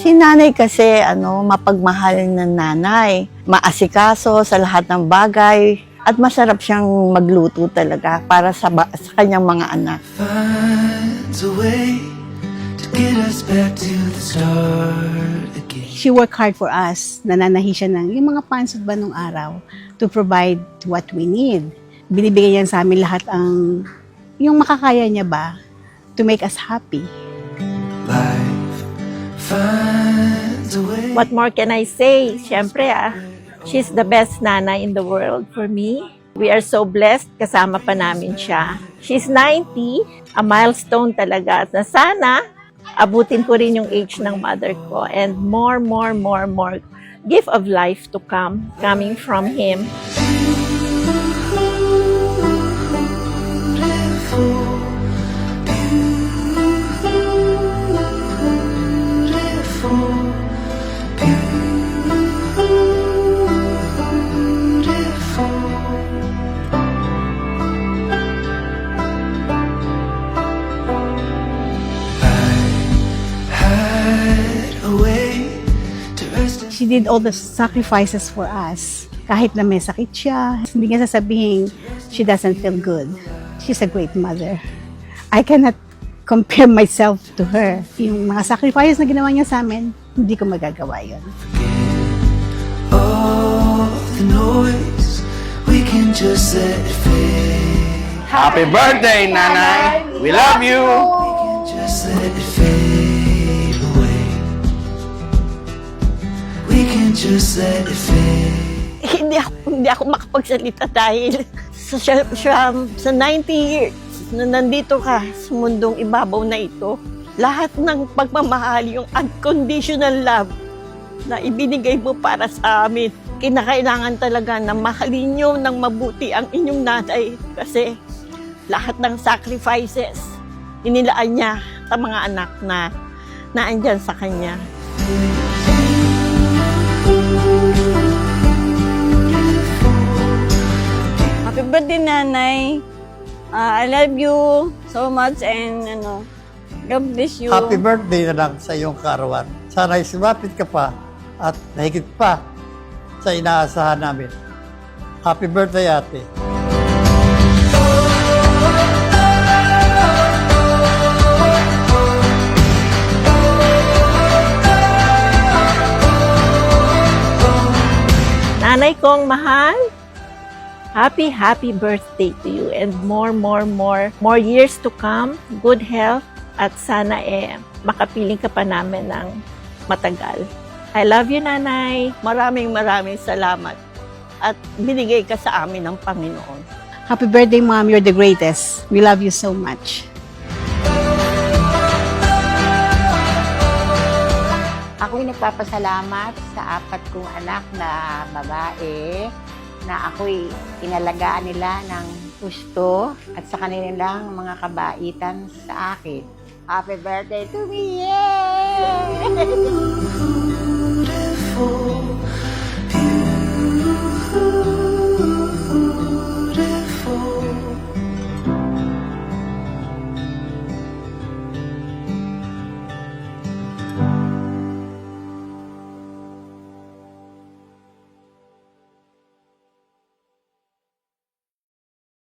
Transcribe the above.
Si nanay kasi, mapagmahal na nanay. Maasikaso sa lahat ng bagay. At masarap siyang magluto talaga para sa kanyang mga anak. Finds a way to get us back to the start again. She worked hard for us. Nananahi siya ng yung mga pansot ba nung araw to provide what we need. Binibigay niya sa amin lahat yung makakaya niya ba to make us happy. Life finds a way. What more can I say? Siyempre she's the best nanay in the world for me. We are so blessed, kasama pa namin siya. She's 90, a milestone talaga. Na sana, abutin ko rin yung age ng mother ko. And more gift of life to come, coming from him. She did all the sacrifices for us. Kahit na may sakit siya, hindi niya sasabihin she doesn't feel good. She's a great mother. I cannot compare myself to her. Yung mga sacrifices na ginawa niya sa amin, hindi ko magagawa yun. All the noise, we can just let it fade. Happy birthday, Nanay! We love you! We can just let it fade away. We can just let it fade. Hindi ako makapagsalita dahil sa 90 years na nandito ka sa mundong ibabaw na ito, lahat ng pagmamahal, yung unconditional love na ibinigay mo para sa amin. Kinakailangan talaga na mahalin nyo ng mabuti ang inyong nanay kasi lahat ng sacrifices inilaan niya sa mga anak na naandyan sa kanya. Happy birthday, Nanay. I love you so much and God bless you. Happy birthday na lang sa iyong kaarawan. Sana sumapit ka pa at nahigit pa sa inaasahan namin. Happy birthday, ate. Nanay kong mahal, happy birthday to you and more years to come, good health at sana makapiling ka pa namin ng matagal. I love you, Nanay. Maraming salamat at binigay ka sa amin ng Panginoon. Happy birthday, Mom. You're the greatest. We love you so much. Ako'y nagpapasalamat sa 4 kong anak na babae na ako'y inalagaan nila ng gusto at sa kanilang mga kabaitan sa akin. Happy birthday to me! Yay! Beautiful.